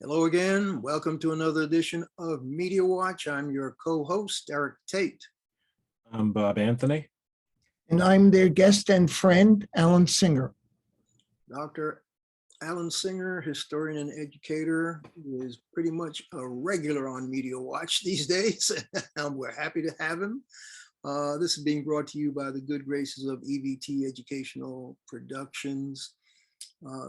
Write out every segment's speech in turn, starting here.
Hello again. Welcome to another edition of Media Watch. I'm your co-host, Eric Tait. I'm Bob Anthony. And I'm their guest and friend, Alan Singer. Dr. Alan Singer, historian and educator, is pretty much a regular on Media Watch these days. We're happy to have him. This is being brought to you by the good graces of EVT Educational Productions,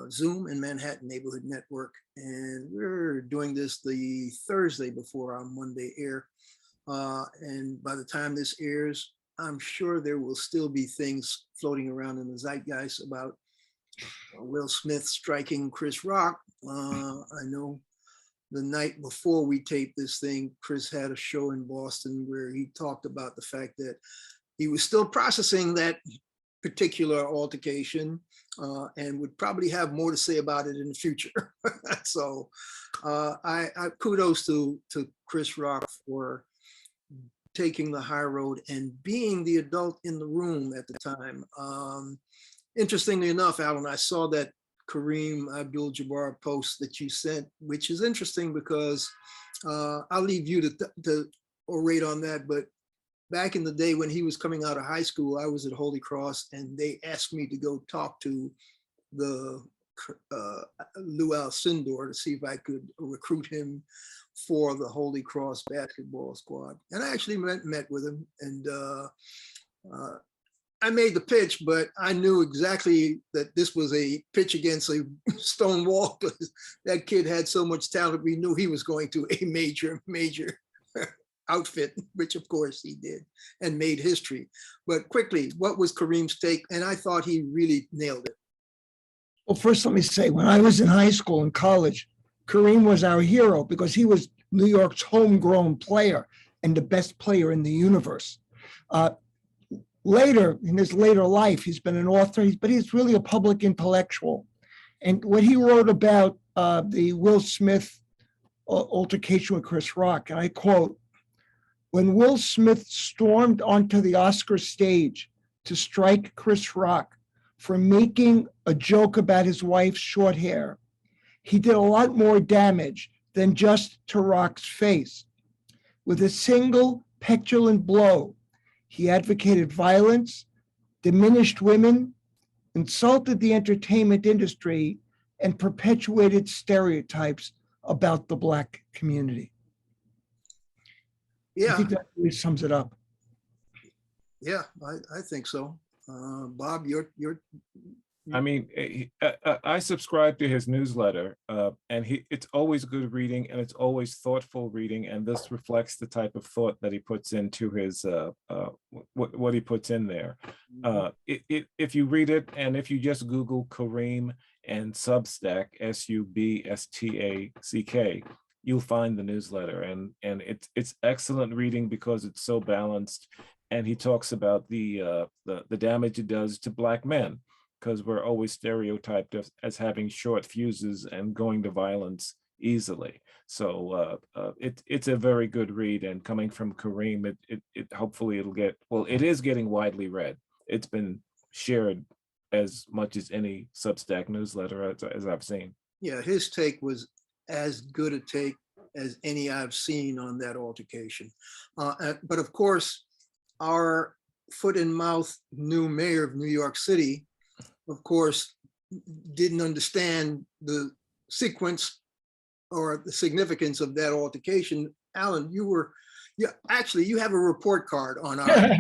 Zoom and Manhattan Neighborhood Network. And we're doing this the Thursday before our Monday air. And by the time this airs, I'm sure there will still be things floating around in the zeitgeist about Will Smith striking Chris Rock. I know the night before we taped this thing, Chris had a show in Boston where he talked about the fact that he was still processing that particular altercation and would probably have more to say about it in the future. So I kudos to Chris Rock for taking the high road and being the adult in the room at the time. Interestingly enough, Alan, I saw that Kareem Abdul Jabbar post that you sent, which is interesting because I'll leave you to orate on that. But back in the day when he was coming out of high school, I was at Holy Cross and they asked me to go talk to the Lou Alcindor to see if I could recruit him for the Holy Cross basketball squad. And I actually met with him, and I made the pitch, but I knew exactly that this was a pitch against a stone wall because that kid had so much talent. We knew he was going to a major outfit, which of course he did and made history. But quickly, what was Kareem's take? And I thought he really nailed it. Well, first, let me say, when I was in high school and college, Kareem was our hero because he was New York's homegrown player and the best player in the universe. Later, in his later life, he's been an author, but he's really a public intellectual. And what he wrote about the Will Smith altercation with Chris Rock, and I quote, "When Will Smith stormed onto the Oscar stage to strike Chris Rock for making a joke about his wife's short hair, he did a lot more damage than just to Rock's face. With a single petulant blow, he advocated violence, diminished women, insulted the entertainment industry, and perpetuated stereotypes about the Black community." Yeah, I think that really sums it up. Yeah, I think so. Bob, you're I mean, I subscribe to his newsletter, and it's always good reading, and it's always thoughtful reading, and this reflects the type of thought that he puts into his what he puts in there. If you read it, and if you just Google Kareem and Substack, Substack, you'll find the newsletter, and it's excellent reading because it's so balanced, and he talks about the damage it does to Black men, because we're always stereotyped as having short fuses and going to violence easily. So it's a very good read, and coming from Kareem, it hopefully it'll get, well, it is getting widely read. It's been shared as much as any Substack newsletter as I've seen. Yeah, his take was as good a take as any I've seen on that altercation. But of course, our foot-in-mouth new mayor of New York City, of course, didn't understand the sequence or the significance of that altercation. Alan, you have a report card on our,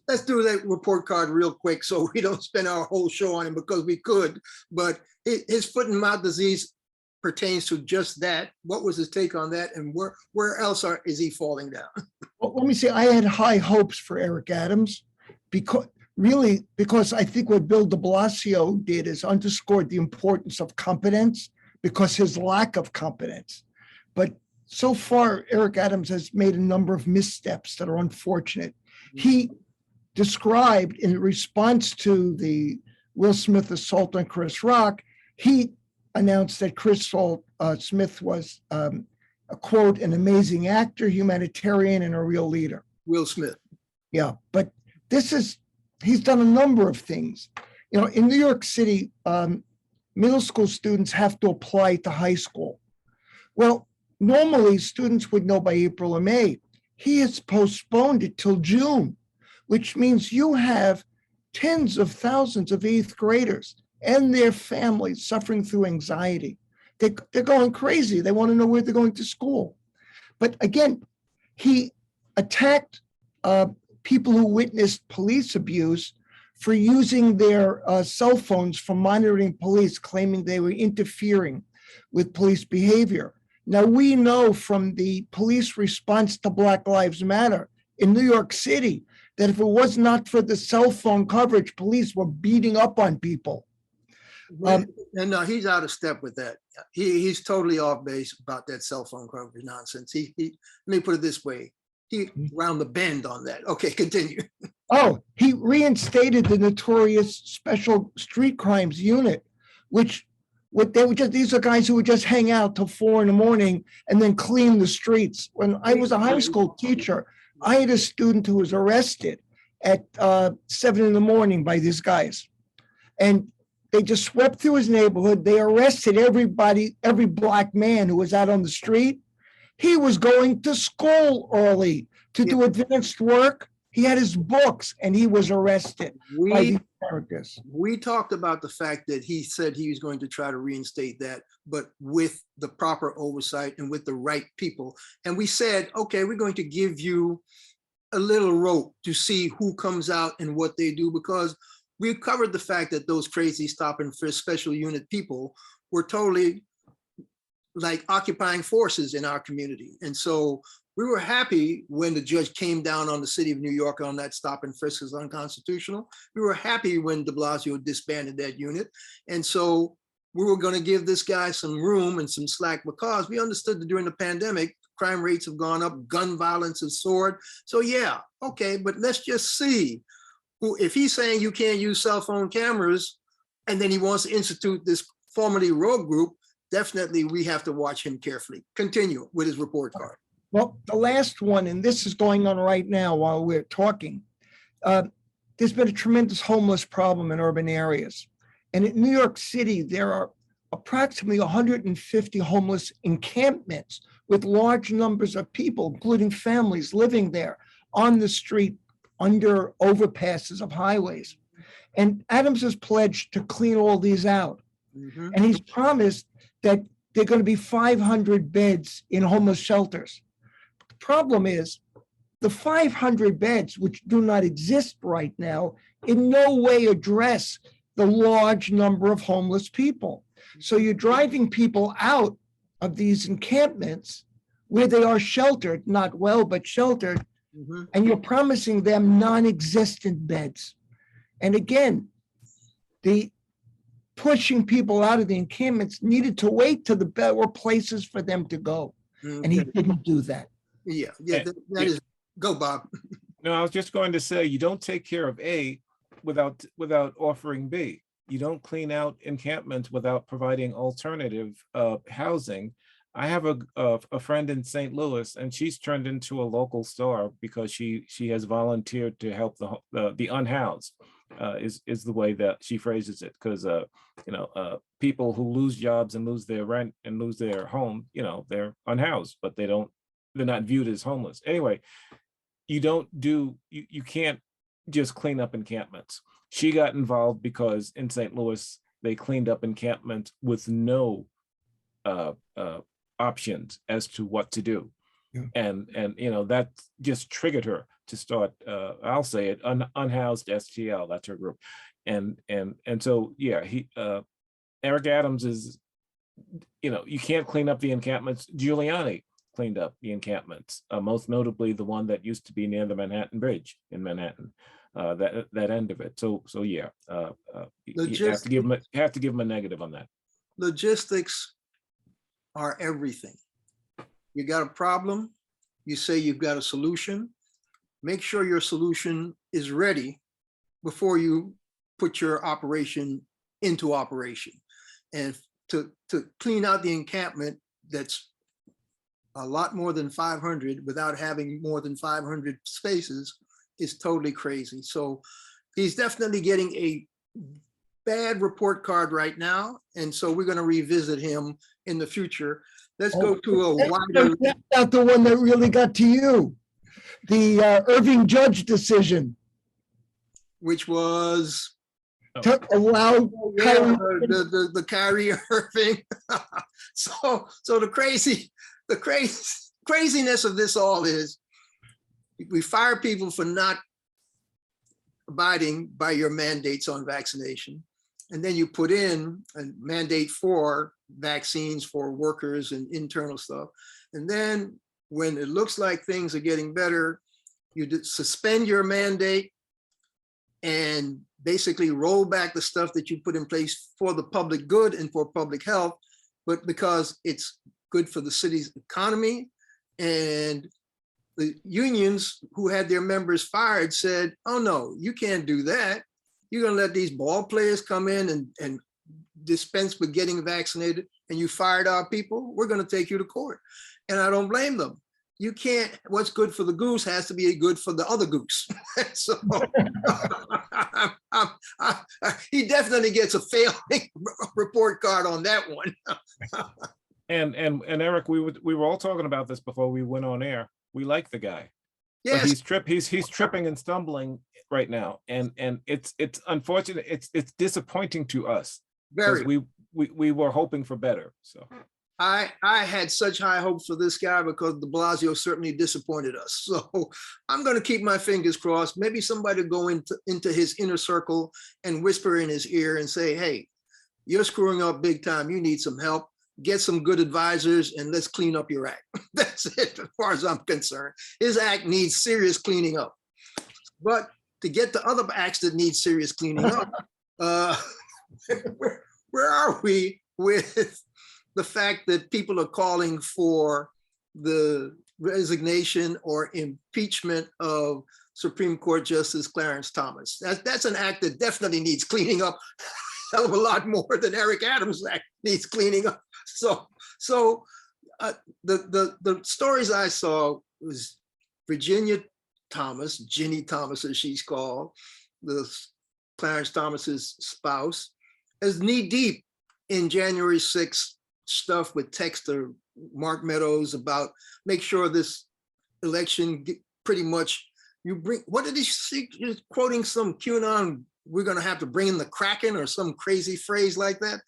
let's do that report card real quick so we don't spend our whole show on him, because we could, but his foot and mouth disease pertains to just that. What was his take on that, and where else is he falling down? Well, let me say, I had high hopes for Eric Adams because I think what Bill de Blasio did is underscored the importance of competence because his lack of competence. But so far, Eric Adams has made a number of missteps that are unfortunate. He described, in response to the Will Smith assault on Chris Rock, he announced that Chris Smith was, a quote, an amazing actor, humanitarian, and a real leader. Will Smith. Yeah, but he's done a number of things. You know, in New York City, middle school students have to apply to high school. Well, normally students would know by April or May. He has postponed it till June, which means you have tens of thousands of eighth graders and their families suffering through anxiety. They're going crazy. They want to know where they're going to school. But again, he attacked people who witnessed police abuse for using their cell phones for monitoring police, claiming they were interfering with police behavior. Now, we know from the police response to Black Lives Matter in New York City that if it was not for the cell phone coverage, police were beating up on people. And no, he's out of step with that. He's totally off base about that cell phone coverage nonsense. Let me put it this way. He round the bend on that. Okay, continue. Oh, he reinstated the notorious Special Street Crimes Unit, which these are guys who would just hang out till 4 a.m. and then clean the streets. When I was a high school teacher, I had a student who was arrested at 7 a.m. by these guys. And they just swept through his neighborhood. They arrested everybody, every Black man who was out on the street. He was going to school early to do advanced work. He had his books and he was arrested by these characters. We talked about the fact that he said he was going to try to reinstate that, but with the proper oversight and with the right people. And we said, okay, we're going to give you a little rope to see who comes out and what they do, because we've covered the fact that those crazy stop and frisk special unit people were totally like occupying forces in our community. And so we were happy when the judge came down on the city of New York on that stop and frisk is unconstitutional. We were happy when de Blasio disbanded that unit. And so we were going to give this guy some room and some slack, because we understood that during the pandemic, crime rates have gone up, gun violence has soared. So yeah, okay, but let's just see who, if he's saying you can't use cell phone cameras and then he wants to institute this formerly rogue group, definitely we have to watch him carefully. Continue with his report card. Well, the last one, and this is going on right now while we're talking, there's been a tremendous homeless problem in urban areas. And in New York City, there are approximately 150 homeless encampments with large numbers of people, including families living there on the street under overpasses of highways. And Adams has pledged to clean all these out. Mm-hmm. And he's promised that there are going to be 500 beds in homeless shelters. The problem is the 500 beds, which do not exist right now, in no way address the large number of homeless people. So you're driving people out of these encampments where they are sheltered, not well, but sheltered, mm-hmm. and you're promising them non-existent beds. And again, the pushing people out of the encampments needed to wait till there were places for them to go. Okay. And he didn't do that. Yeah, that is, go Bob. No, I was just going to say, you don't take care of A without offering B. You don't clean out encampments without providing alternative housing. I have a friend in St. Louis, and she's turned into a local star because she has volunteered to help the unhoused. Is the way that she phrases it, because people who lose jobs and lose their rent and lose their home, they're unhoused, but they're not viewed as homeless. Anyway, you can't just clean up encampments. She got involved because in St. Louis they cleaned up encampments with no options as to what to do. Yeah. And that just triggered her to start, I'll say it, unhoused STL, that's her group. And so, yeah, Eric Adams is, you can't clean up the encampments. Giuliani cleaned up the encampments, most notably the one that used to be near the Manhattan Bridge in Manhattan, that end of it. So yeah, you have to give him a negative on that. Logistics are everything. You got a problem, you say you've got a solution. Make sure your solution is ready before you put your operation into operation. And to clean out the encampment that's a lot more than 500 without having more than 500 spaces is totally crazy. So he's definitely getting a bad report card right now. And so we're going to revisit him in the future. let's go to a wider, That's not the one that really got to you. The Irving Judge decision which was to allow the Kyrie Irving. So the craziness of this all is we fire people for not abiding by your mandates on vaccination. And then you put in a mandate for vaccines for workers and internal stuff. And then when it looks like things are getting better, you suspend your mandate and basically roll back the stuff that you put in place for the public good and for public health, but because it's good for the city's economy. And the unions who had their members fired said, oh no, you can't do that. You're gonna let these ball players come in and dispense with getting vaccinated, and you fired our people, we're gonna take you to court. And I don't blame them. You can't, what's good for the goose has to be good for the other goose. So he definitely gets a failing report card on that one. And Eric, we were all talking about this before we went on air. We like the guy. Yes. But he's tripping and stumbling right now. And it's unfortunate. It's disappointing to us. Very. Because we were hoping for better. So I had such high hopes for this guy because de Blasio certainly disappointed us. So I'm going to keep my fingers crossed. Maybe somebody go into his inner circle and whisper in his ear and say, hey, you're screwing up big time. You need some help. Get some good advisors and let's clean up your act. That's it as far as I'm concerned. His act needs serious cleaning up. But to get to other acts that need serious cleaning up, where are we with the fact that people are calling for the resignation or impeachment of Supreme Court Justice Clarence Thomas? That's an act that definitely needs cleaning up a hell of a lot more than Eric Adams' act needs cleaning up. So the stories I saw was Virginia Thomas, Ginny Thomas as she's called, the Clarence Thomas's spouse, is knee deep in January 6th stuff with text to Mark Meadows about make sure this election pretty much you bring, what did he see? He's quoting some Q-Anon, we're going to have to bring in the Kraken or some crazy phrase like that.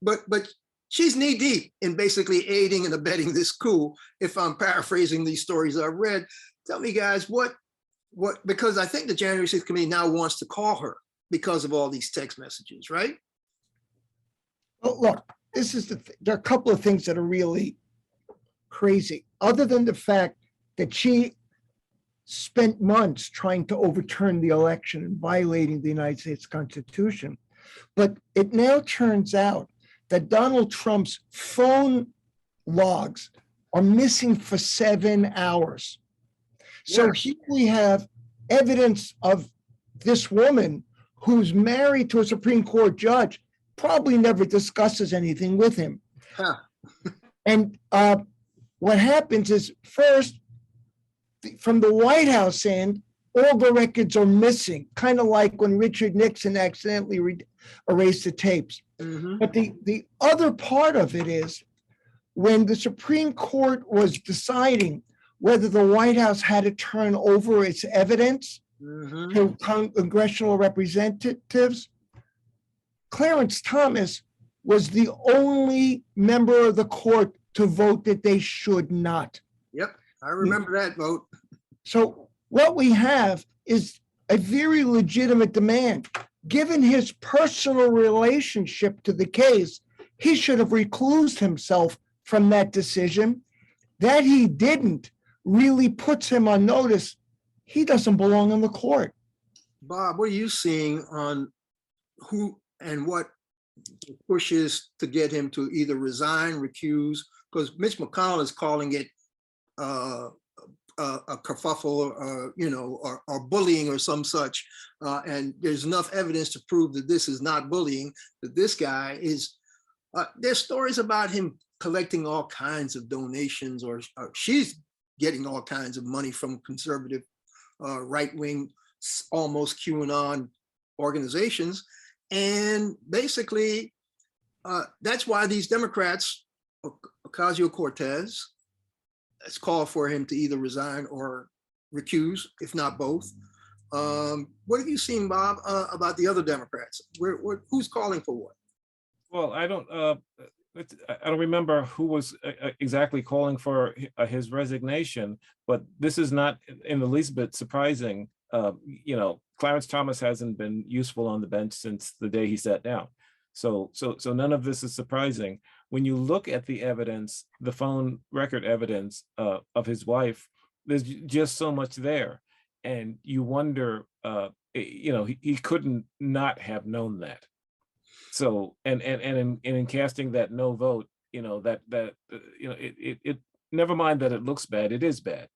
But she's knee deep in basically aiding and abetting this coup, if I'm paraphrasing these stories I've read. Tell me guys, what, because I think the January 6th committee now wants to call her because of all these text messages, right? Well, look, this is there are a couple of things that are really crazy, other than the fact that she spent months trying to overturn the election and violating the United States Constitution. But it now turns out that Donald Trump's phone logs are missing for 7 hours. So here we have evidence of this woman who's married to a Supreme Court judge, probably never discusses anything with him. Huh. And what happens is, first, from the White House end, all the records are missing, kind of like when Richard Nixon accidentally erased the tapes. Mm-hmm. But the other part of it is when the Supreme Court was deciding whether the White House had to turn over its evidence to congressional representatives, Clarence Thomas was the only member of the court to vote that they should not. Yep, I remember that vote. So what we have is a very legitimate demand. Given his personal relationship to the case, he should have reclused himself from that decision. That he didn't really puts him on notice. He doesn't belong in the court. Bob, what are you seeing on who and what pushes to get him to either resign, recuse? Because Mitch McConnell is calling it a kerfuffle, or bullying or some such. And there's enough evidence to prove that this is not bullying, that this guy is, there's stories about him collecting all kinds of donations, or she's getting all kinds of money from conservative, right-wing, almost Q-Anon organizations. And basically, that's why these Democrats Ocasio-Cortez. It's called for him to either resign or recuse, if not both. What have you seen, Bob, about the other Democrats? Who's calling for what? Well, I don't remember who was exactly calling for his resignation, but this is not in the least bit surprising. Clarence Thomas hasn't been useful on the bench since the day he sat down. So none of this is surprising. When you look at the evidence, the phone record evidence of his wife, there's just so much there. And you wonder, he couldn't not have known that. So, and in casting that no vote, it never mind that it looks bad, it is bad.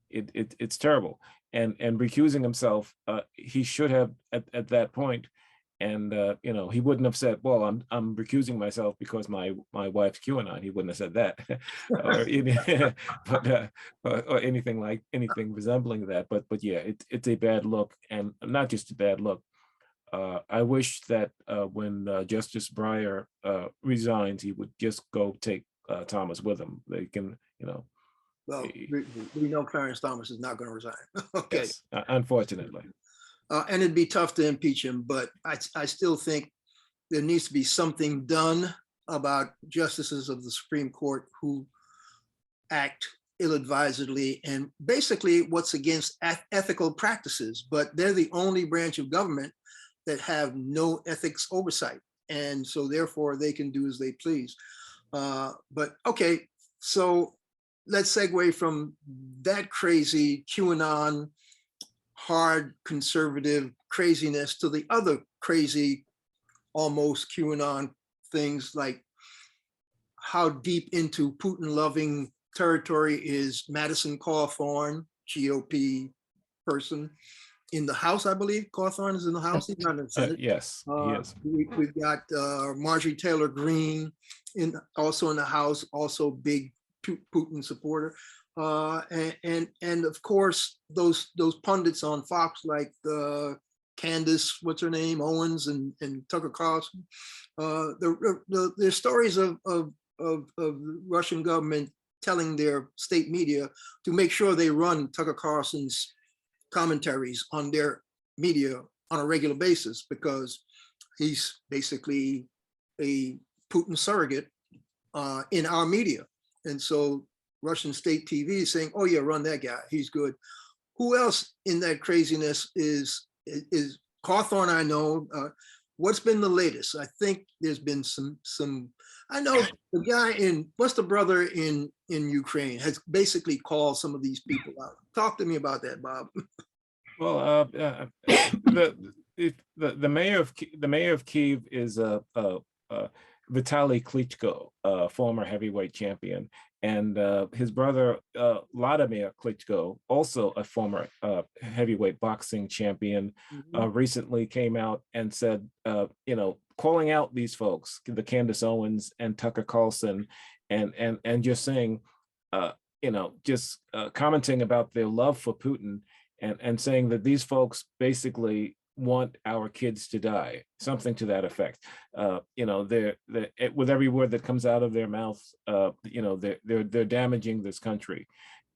It's terrible. And recusing himself, he should have at that point. And he wouldn't have said, "Well, I'm recusing myself because my wife's Q-Anon." He wouldn't have said that, or anything resembling that. But yeah, it's a bad look, and not just a bad look. I wish that when Justice Breyer resigns, he would just go take Thomas with him. They can, Well, we know Clarence Thomas is not going to resign. Okay. Yes, unfortunately. And it'd be tough to impeach him, but I still think there needs to be something done about justices of the Supreme Court who act ill-advisedly and basically what's against ethical practices, but they're the only branch of government that have no ethics oversight. And so therefore they can do as they please. But okay, so let's segue from that crazy QAnon hard conservative craziness to the other crazy, almost QAnon things, like how deep into Putin-loving territory is Madison Cawthorn, GOP person in the House, I believe. Cawthorn is in the House. He's not in the Senate. Yes, he is. We've got Marjorie Taylor Greene also in the House, also big Putin supporter. And of course, those pundits on Fox like Candace, what's her name, Owens and Tucker Carlson. There's stories of the Russian government telling their state media to make sure they run Tucker Carlson's commentaries on their media on a regular basis, because he's basically a Putin surrogate in our media. And so Russian state TV is saying, "Oh yeah, run that guy, he's good." Who else in that craziness is Cawthorn? I know. What's been the latest? I think there's been some. I know the guy what's the brother in Ukraine has basically called some of these people out. Talk to me about that, Bob. Well, the mayor of Kyiv is Vitaly Klitschko, former heavyweight champion, and his brother Vladimir Klitschko, also a former heavyweight boxing champion, recently came out and said, calling out these folks, the Candace Owens and Tucker Carlson, and just saying, commenting about their love for Putin, and saying that these folks basically want our kids to die, something to that effect. They're with every word that comes out of their mouth, they're damaging this country,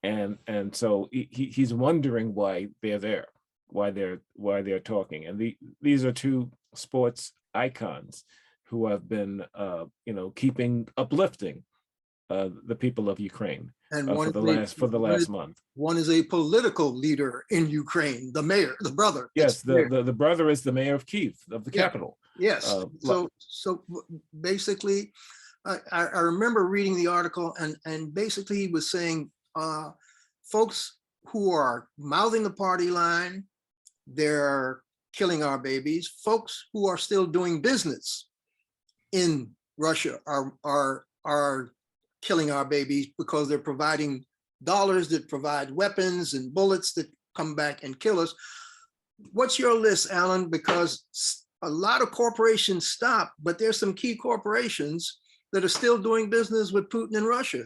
and so he's wondering why they're there, why they're talking. And these are two sports icons who have been keeping uplifting the people of Ukraine for the last month. One is a political leader in Ukraine, the mayor, the brother. Yes, the brother is the mayor of Kyiv, of the capital. Yes. So basically, I remember reading the article, and basically he was saying, folks who are mouthing the party line, they're killing our babies. Folks who are still doing business in Russia are killing our babies because they're providing dollars that provide weapons and bullets that come back and kill us. What's your list, Alan? Because a lot of corporations stop, but there's some key corporations that are still doing business with Putin and Russia.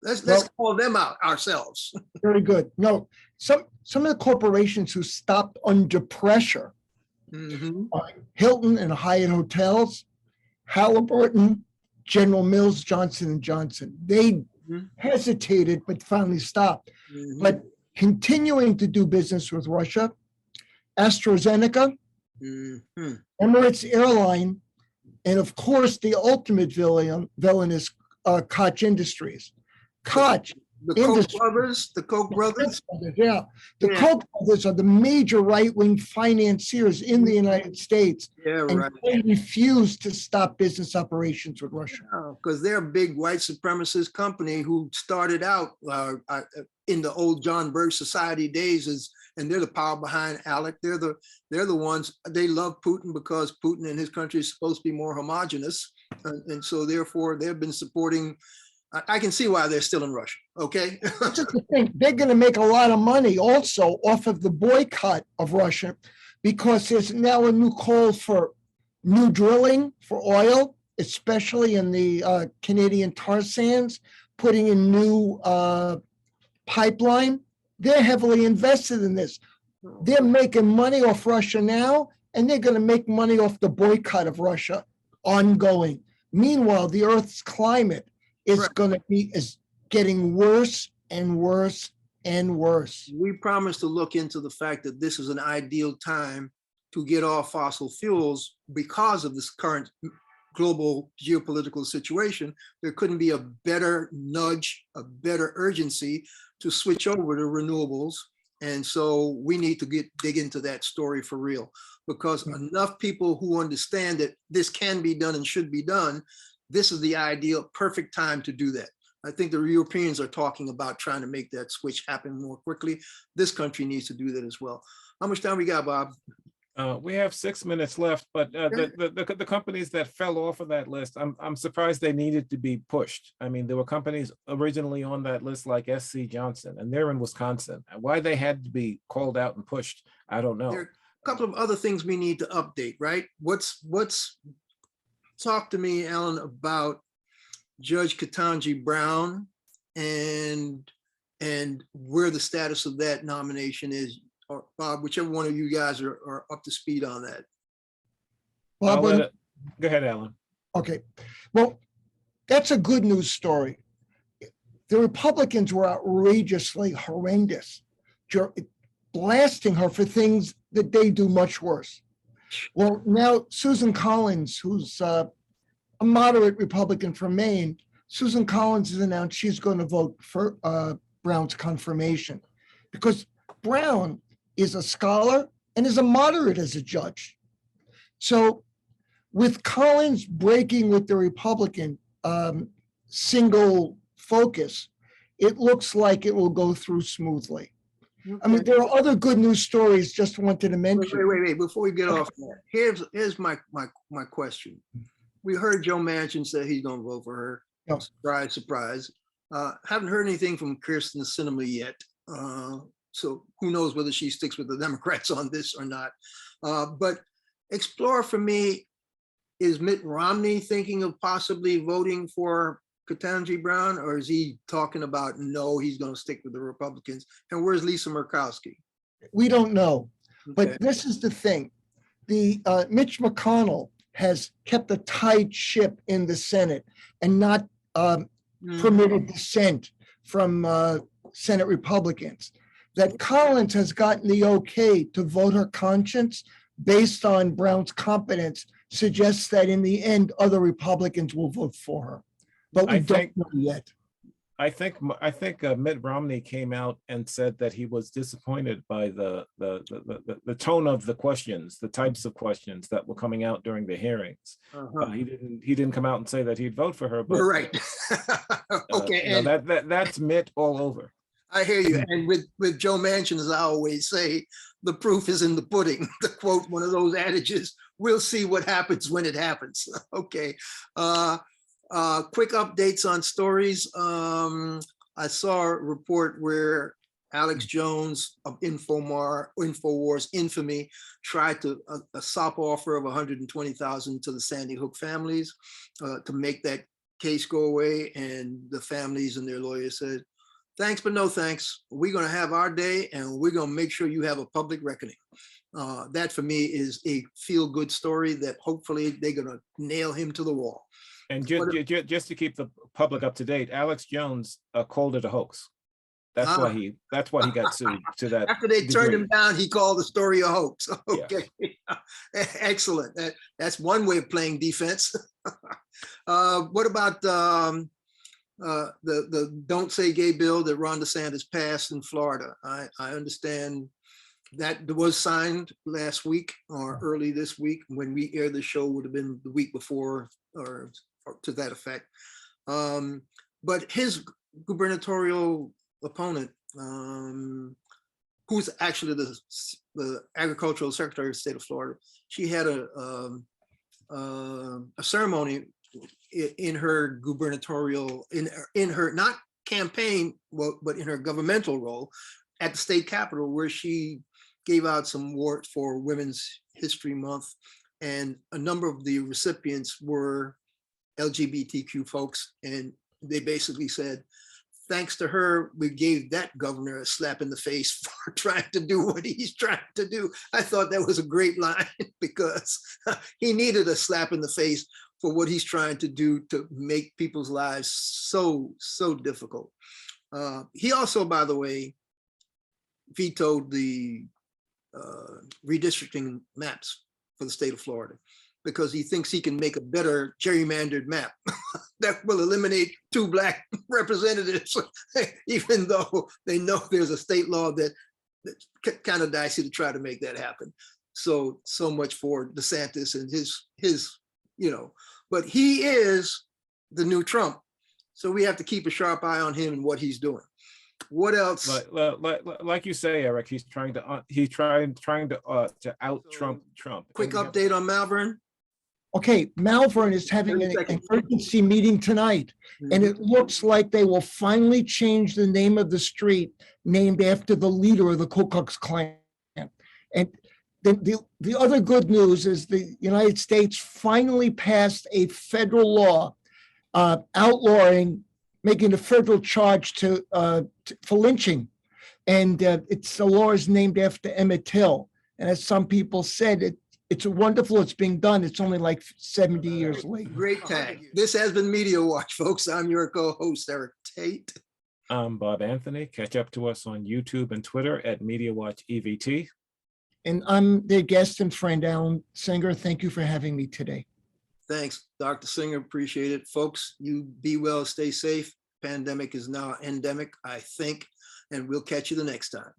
Let's call them out ourselves. Very good. No, some of the corporations who stopped under pressure, Hilton and Hyatt Hotels, Halliburton, General Mills, Johnson & Johnson. They Mhm. hesitated, but finally stopped. Mhm. But continuing to do business with Russia, AstraZeneca, Mhm. Emirates Airline, and of course, the ultimate villain is Koch Industries. Koch The Koch Industries. brothers, the Koch brothers. Yeah, the Yeah. Koch brothers are the major right-wing financiers in the United States, Yeah, and right. they refuse to stop business operations with Russia. Because they're a big white supremacist company who started out in the old John Birch Society days, and they're the power behind ALEC. They're the ones. They love Putin because Putin and his country is supposed to be more homogenous, and so therefore they've been supporting. I can see why they're still in Russia. Okay. This is the thing. They're going to make a lot of money also off of the boycott of Russia, because there's now a new call for new drilling for oil, especially in the Canadian tar sands, putting in new pipeline. They're heavily invested in this. They're making money off Russia now, and they're going to make money off the boycott of Russia ongoing. Meanwhile, the Earth's climate is getting worse and worse and worse. We promised to look into the fact that this is an ideal time to get off fossil fuels because of this current global geopolitical situation. There couldn't be a better nudge, a better urgency to switch over to renewables. And so we need to dig into that story for real, because enough people who understand that this can be done and should be done, this is the ideal, perfect time to do that. I think the Europeans are talking about trying to make that switch happen more quickly. This country needs to do that as well. How much time we got, Bob? We have 6 minutes left, but the companies that fell off of that list, I'm surprised they needed to be pushed. I mean, there were companies originally on that list like SC Johnson, and they're in Wisconsin. Why they had to be called out and pushed, I don't know. There are a couple of other things we need to update, right? Talk to me, Alan, about Judge Ketanji Brown and where the status of that nomination is. Or Bob, whichever one of you guys are up to speed on that. Bob, go ahead, Alan. Okay. Well, that's a good news story. The Republicans were outrageously horrendous, blasting her for things that they do much worse. Well, now Susan Collins, who's a moderate Republican from Maine, Susan Collins has announced she's going to vote for Brown's confirmation, because Brown is a scholar and is a moderate as a judge. So with Collins breaking with the Republican single focus, it looks like it will go through smoothly. Okay. I mean, there are other good news stories, just wanted to mention. Wait, before we get off that, here's my question. We heard Joe Manchin say he's gonna vote for her. Oh. Surprise, surprise. Haven't heard anything from Kirsten Sinema yet. So who knows whether she sticks with the Democrats on this or not. But explore for me, is Mitt Romney thinking of possibly voting for Ketanji Brown, or is he talking about, no, he's going to stick with the Republicans? And where's Lisa Murkowski? We don't know, Okay. but this is the thing. The Mitch McConnell has kept a tight ship in the Senate and not permitted dissent from Senate Republicans. That Collins has gotten the okay to vote her conscience based on Brown's competence suggests that in the end, other Republicans will vote for her. But we don't know yet. I think Mitt Romney came out and said that he was disappointed by the tone of the questions, the types of questions that were coming out during the hearings. He didn't come out and say that he'd vote for her. But, You're right. Okay, that's Mitt all over. I hear you. And with Joe Manchin, as I always say, the proof is in the pudding. To quote one of those adages, we'll see what happens when it happens. Okay. Quick updates on stories. I saw a report where Alex Jones of Infowars infamy tried to a sop offer of $120,000 to the Sandy Hook families to make that case go away, and the families and their lawyers said, Thanks, but no thanks. We're going to have our day, and we're going to make sure you have a public reckoning. That for me is a feel-good story that hopefully they're going to nail him to the wall. And just to keep the public up to date, Alex Jones called it a hoax. That's why he got sued to that. After they turned him down, he called the story a hoax. Okay, Yeah. Excellent. That's one way of playing defense. What about the Don't Say Gay bill that Ron DeSantis passed in Florida? I understand that was signed last week or early this week. When we air the show, would have been the week before or to that effect. But his gubernatorial opponent, who's actually the agricultural secretary of the state of Florida, she had a ceremony in her gubernatorial, in her not campaign, but in her governmental role at the state capitol, where she gave out some awards for Women's History Month, and a number of the recipients were LGBTQ folks, and they basically said, thanks to her, we gave that governor a slap in the face for trying to do what he's trying to do. I thought that was a great line because he needed a slap in the face for what he's trying to do to make people's lives so difficult. He also, by the way, vetoed the redistricting maps for the state of Florida because he thinks he can make a better gerrymandered map that will eliminate 2 Black representatives, even though they know there's a state law that's kind of dicey to try to make that happen. So much for DeSantis and his, but he is the new Trump. So we have to keep a sharp eye on him and what he's doing. What else? Like you say, Eric, he's trying to out Trump. Quick update on Malvern. Okay, Malvern is having an emergency meeting tonight, and it looks like they will finally change the name of the street named after the leader of the Ku Klux Klan. And the other good news is the United States finally passed a federal law outlawing making a federal charge for lynching. And the law is named after Emmett Till. And as some people said, it's wonderful it's being done. It's only like 70 years late. Great tag. This has been Media Watch, folks. I'm your co-host, Eric Tait. I'm Bob Anthony. Catch up to us on YouTube and Twitter at Media Watch EVT. And I'm their guest and friend, Alan Singer. Thank you for having me today. Thanks, Dr. Singer. Appreciate it. Folks, you be well, stay safe. Pandemic is now endemic, I think, and we'll catch you the next time.